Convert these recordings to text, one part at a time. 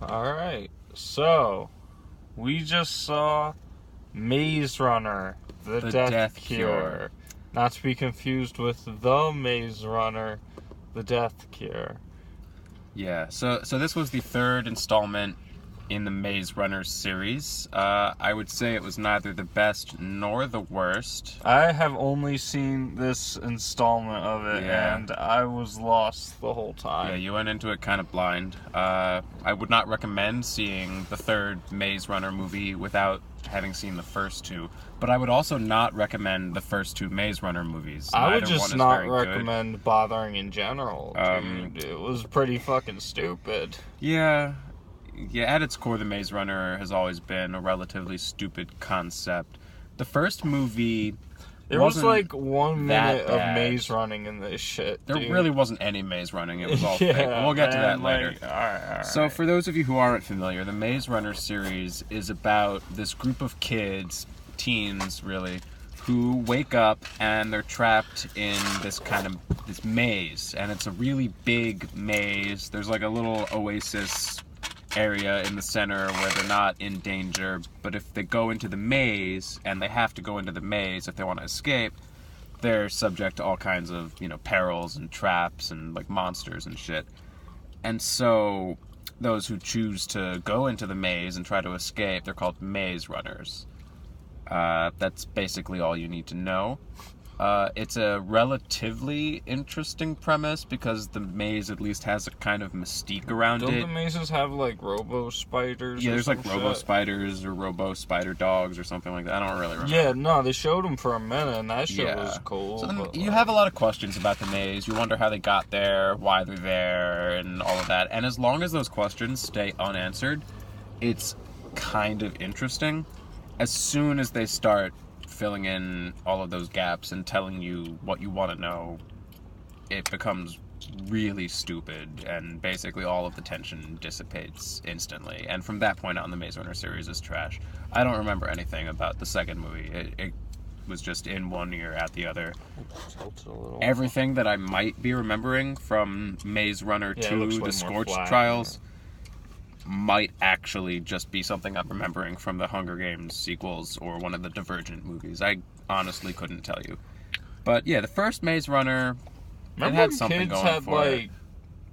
Alright, so we just saw Maze Runner, The Death Cure. Not to be confused with The Maze Runner, The Death Cure. Yeah, so this was the third installment in the Maze Runner series. I would say it was neither the best nor the worst. I have only seen this installment of it, and I was lost the whole time. Yeah, you went into it kind of blind. I would not recommend seeing the third Maze Runner movie without having seen the first two. But I would also not recommend the first two Maze Runner movies. I would Neither just one is not very recommend bothering in general, dude. It was pretty fucking stupid. Yeah, at its core, the Maze Runner has always been a relatively stupid concept. The first movie, there was like 1 minute of bad. maze running in this shit. There dude. really wasn't any maze running. It was all fake. Yeah, We'll get to that man, later. Like, all right. So, for those of you who aren't familiar, the Maze Runner series is about this group of kids, teens really, who wake up and they're trapped in this maze, and it's a really big maze. There's like a little oasis area in the center where they're not in danger, but if they go into the maze, and they have to go into the maze if they want to escape, they're subject to all kinds of, perils and traps and like monsters and shit. And so those who choose to go into the maze and try to escape, they're called maze runners. That's basically all you need to know. It's a relatively interesting premise because the maze at least has a kind of mystique around Don't it. the mazes have like robo spiders? Yeah, there's like robo shit? spiders or robo spider dogs or something like that. I don't really remember. Yeah, no, they showed them for a minute, and that shit was cool. So then but, you have a lot of questions about the maze. You wonder how they got there, why they're there, and all of that. And as long as those questions stay unanswered, it's kind of interesting. As soon as they start filling in all of those gaps and telling you what you want to know, it becomes really stupid, and basically all of the tension dissipates instantly. And from that point on, the Maze Runner series is trash. I don't remember anything about the second movie. It was just in one ear, out the other. Everything that I might be remembering from Maze Runner 2, The Scorched Trials, might actually just be something I'm remembering from the Hunger Games sequels or one of the Divergent movies. I honestly couldn't tell you. But yeah, the first Maze Runner, it had something going for it.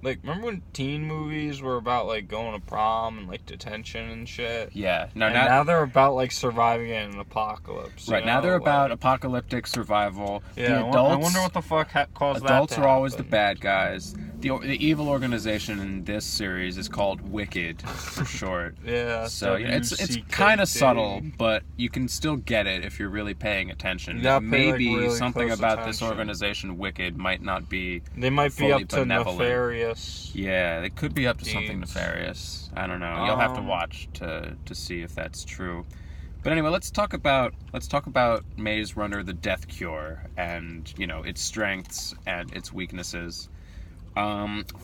Remember when teen movies were about like going to prom and like detention and shit? Yeah. Now they're about like surviving in an apocalypse. Right, now they're about apocalyptic survival. Yeah, the adults, I wonder what the fuck caused that. Adults are always the bad guys. The evil organization in this series is called Wicked, for short. Yeah. So it's kind of subtle, but you can still get it if you're really paying attention. Maybe really something about this organization, Wicked, might not be. They might be up to benevolent. Nefarious. Yeah, they could be up to something nefarious. I don't know. You'll have to watch to see if that's true. But anyway, let's talk about Maze Runner: The Death Cure and its strengths and its weaknesses.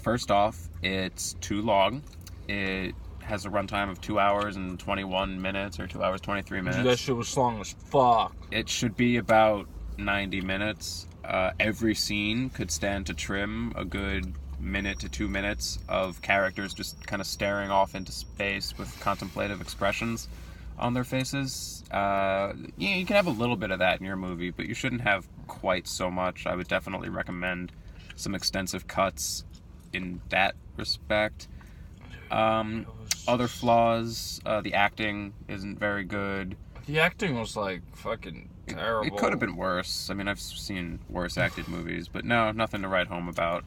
First off, it's too long. It has a runtime of 2 hours and 21 minutes or 2 hours 23 minutes. Dude, that shit was long as fuck. It should be about 90 minutes. Every scene could stand to trim a good minute to 2 minutes of characters just kind of staring off into space with contemplative expressions on their faces. You can have a little bit of that in your movie, but you shouldn't have quite so much. I would definitely recommend some extensive cuts in that respect. Other flaws, the acting isn't very good. The acting was like fucking terrible. It could have been worse. I mean, I've seen worse acted movies, but no, nothing to write home about.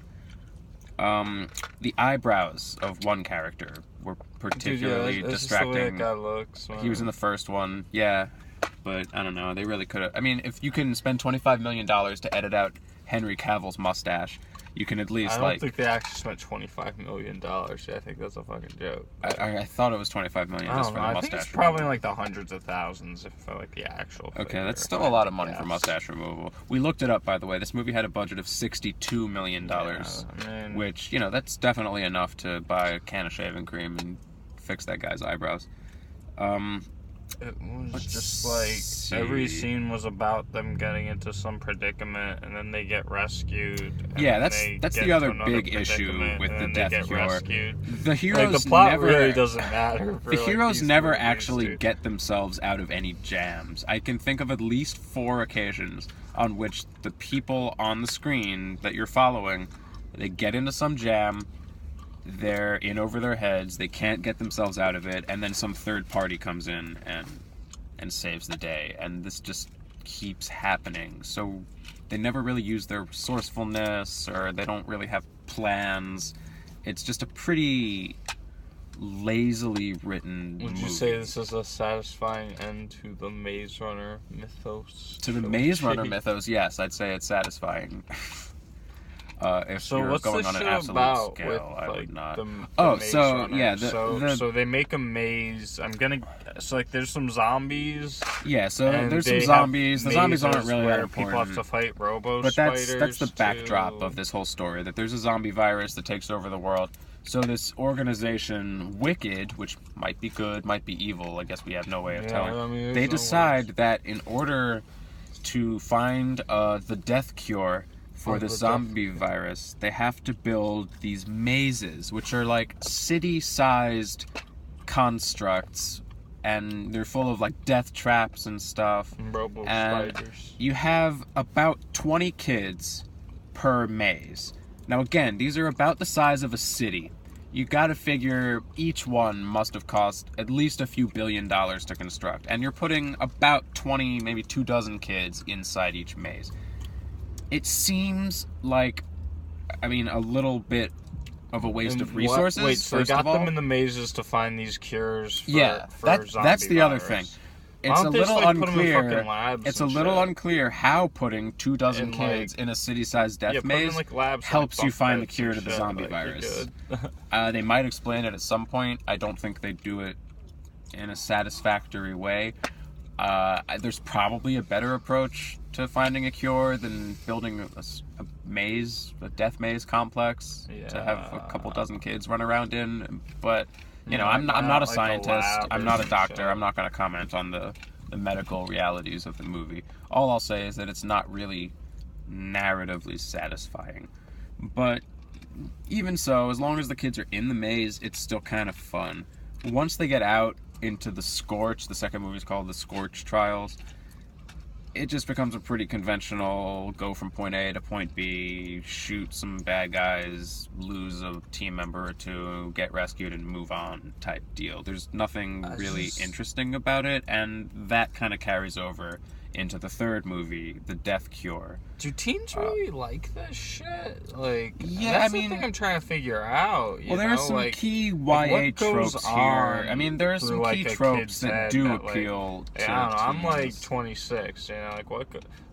The eyebrows of one character were particularly distracting. Just the way that guy looks, man. He was in the first one, yeah, but I don't know. They really could have. I mean, if you can spend $25 million to edit out Henry Cavill's mustache, you can at least I don't think they actually spent $25 million. I think that's a fucking joke. I thought it was $25 million just for the mustache. I think it's probably like the hundreds of thousands for like the actual. Okay, that's still a lot of money for mustache removal. We looked it up, by the way. This movie had a budget of $62 million, which that's definitely enough to buy a can of shaving cream and fix that guy's eyebrows. It was Let's just like see. every scene was about them getting into some predicament, and then they get rescued. And Yeah, then that's they the get other into another big issue predicament, with and the then Death they get Cure. rescued. The heroes Like, the plot never really doesn't matter. For, the heroes these never movies, actually dude. get themselves out of any jams. I can think of at least 4 occasions on which the people on the screen that you're following, they get into some jam, they're in over their heads, they can't get themselves out of it, and then some third party comes in and saves the day. And this just keeps happening. So they never really use their resourcefulness, or they don't really have plans. It's just a pretty lazily written Would movie. you say this is a satisfying end to the Maze Runner mythos? To the Maze Runner mythos, yes, I'd say it's satisfying. If So you're what's going the on an shit absolute about scale, with I like would not. the Oh, Maze so, Runner? yeah, so they make a maze. So like there's some zombies. Yeah, so and there's they some zombies. have The zombies aren't mazes really where that important. people have to fight robo But that's spiders. the backdrop to- of this whole story, that there's a zombie virus that takes over the world. So this organization, Wicked, which might be good, might be evil, I guess we have no way of telling, I mean, they there's no decide words. that in order to find the death cure for the the zombie virus, they have to build these mazes, which are like city-sized constructs, and they're full of like death traps and stuff. robo And spiders. you have about 20 kids per maze. Now again, these are about the size of a city. You gotta figure each one must have cost at least a few $1 billion to construct. And you're putting about 20, maybe 24 kids inside each maze. It seems like, I mean, a little bit of a waste of resources. Wait, so they first got of all. them in the mazes to find these cures for, Yeah, for that's zombie the other virus. thing. Why It's a don't they just, little like, put 'em in unclear. fucking labs It's a and little shit? unclear how putting 24 And, kids like, in a city-sized death Yeah, put 'em in, maze like, labs, helps like, you find the bunk cure beds to the and zombie shit, like, virus. you're good. They might explain it at some point. I don't think they do it in a satisfactory way. There's probably a better approach to finding a cure than building a maze, a death maze complex to have a couple dozen kids run around in. But you know, I'm not a like a scientist. lab I'm or not a some doctor. shit. I'm not going to comment on the medical realities of the movie. All I'll say is that it's not really narratively satisfying. But even so, as long as the kids are in the maze, it's still kind of fun. Once they get out into the Scorch, the second movie is called The Scorch Trials, it just becomes a pretty conventional go from point A to point B, shoot some bad guys, lose a team member or two, get rescued and move on type deal. There's nothing really interesting about it, and that kind of carries over into the third movie, The Death Cure. Do teens really like this shit? Like, Yeah, that's I mean- the thing I'm trying to figure out. Well, there are some like, key YA what goes tropes here. on I mean, there are through, some like, key a tropes kid's that head do that, like, appeal to I don't know. I'm like teens. 26. You know, like what?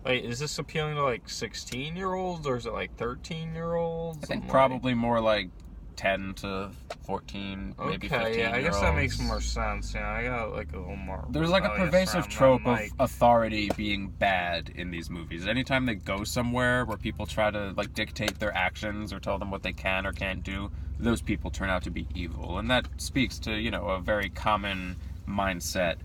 Like, is this appealing to like 16-year-olds or is it like 13-year-olds? I think I'm probably more like 10 to 14, like, maybe okay, 15 yeah, I guess that makes year more olds. sense. You know, I got like a little more. There's like a rebellious pervasive around trope them, of like, authority being bad in these movies. Anytime they go somewhere where people try to like dictate their actions or tell them what they can or can't do, those people turn out to be evil. And that speaks to, you know, a very common mindset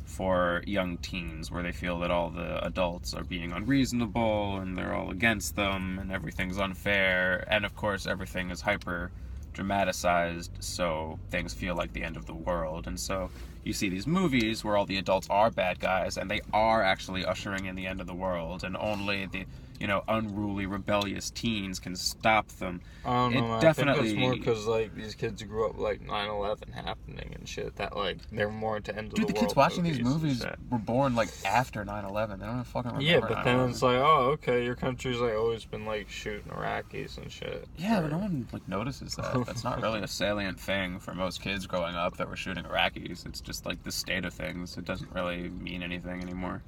for young teens, where they feel that all the adults are being unreasonable and they're all against them and everything's unfair, and of course everything is hyper dramatized, so things feel like the end of the world. And so you see these movies where all the adults are bad guys and they are actually ushering in the end of the world, and only the, you know, unruly, rebellious teens can stop them. I don't know. It Man. definitely- I think that's more because like these kids grew up like 9/11 happening and shit. That like they're more into end of Dude, the the world kids watching these and movies shit. were born like after 9/11. They don't even fucking remember. Yeah, but then 9/11. it's like, oh, okay, your country's like always been like shooting Iraqis and shit. Yeah, Or- but no one like notices that. That's not really a salient thing for most kids growing up that were shooting Iraqis. It's just like the state of things. It doesn't really mean anything anymore.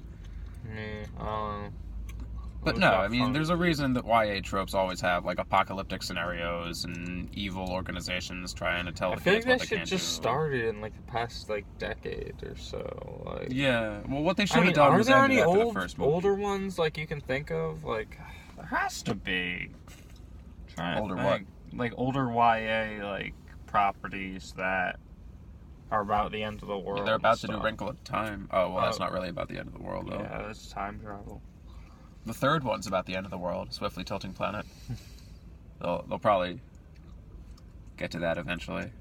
Yeah, I don't know. But It no, was I mean, fun. there's a reason that YA tropes always have like apocalyptic scenarios and evil organizations trying to tell I the feel like kids what that they shit can't just do. started in like the past like decade or so. Like, Yeah, well, what they should I have mean, done are was there ended any after old, the first movie. older ones like you can think of? Like, there has to be. Trying to Older think. Like older YA like properties that Are about the end of the world. They're about to do Wrinkle of Time. Oh, well, that's not really about the end of the world, though. Yeah, that's time travel. The third one's about the end of the world, Swiftly Tilting Planet. They'll probably get to that eventually.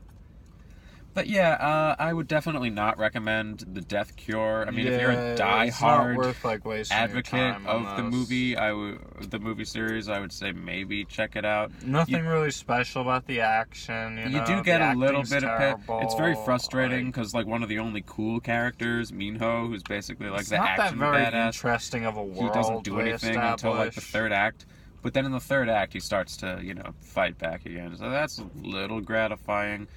But yeah, I would definitely not recommend The Death Cure. I mean, if you're a diehard advocate of the movie, the movie series, I would say maybe check it out. Nothing really special about the action. You do get a little bit of it. It's very frustrating because like one of the only cool characters, Minho, who's basically like the action badass. It's not that very interesting of a world. He doesn't do anything until like the third act. But then in the third act, he starts to, fight back again. So that's a little gratifying.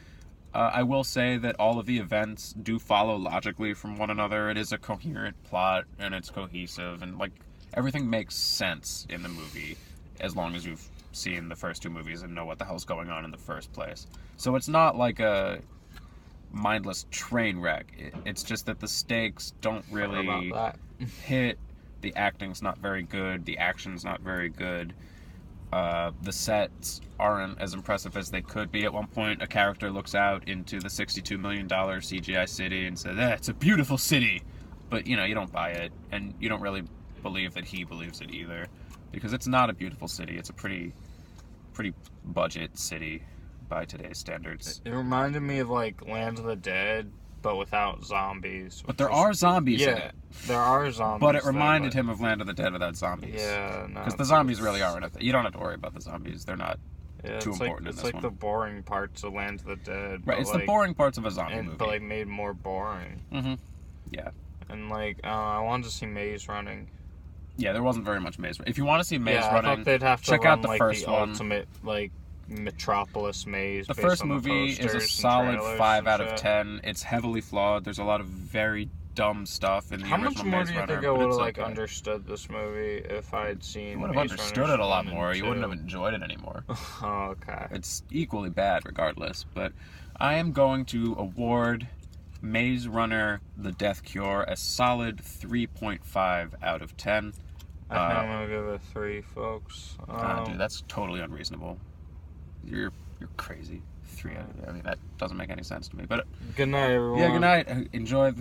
I will say that all of the events do follow logically from one another. It is a coherent plot, and it's cohesive, and, like, everything makes sense in the movie, as long as you've seen the first two movies and know what the hell's going on in the first place. So it's not like a mindless train wreck. It's just that the stakes don't really hit. The acting's not very good. The action's not very good. The sets aren't as impressive as they could be. At one point, a character looks out into the $62 million CGI city and says, it's a beautiful city. But, you don't buy it, and you don't really believe that he believes it either. Because it's not a beautiful city. It's a pretty budget city by today's standards. It reminded me of, like, Land of the Dead, but without zombies. But there are zombies in it. There are zombies. But it reminded him of Land of the Dead without zombies. Yeah, no. Because the zombies really aren't. You don't have to worry about the zombies. They're not too important in this one. It's like the boring parts of Land of the Dead. Right, it's the boring parts of a zombie movie. But, like, made more boring. Mm-hmm. Yeah. And, like, I wanted to see Maze Running. Yeah, there wasn't very much Maze Running. If you want to see Maze Running, I thought they'd have to check run, out the like, first the one. Ultimate, like, Metropolis maze. The first movie is a solid 5 out of 10. It's heavily flawed. There's a lot of very dumb stuff in the original Maze Runner. How much more do you think I would have like understood this movie if I had seen? You would have understood it a lot more. You wouldn't have enjoyed it anymore. Oh, okay. It's equally bad regardless. But I am going to award Maze Runner: The Death Cure a solid 3.5 out of 10. I think I'm gonna give it a 3, folks. Dude, that's totally unreasonable. You're crazy. 3 out of 10. I mean, that doesn't make any sense to me. But good night, everyone. Yeah, good night. Enjoy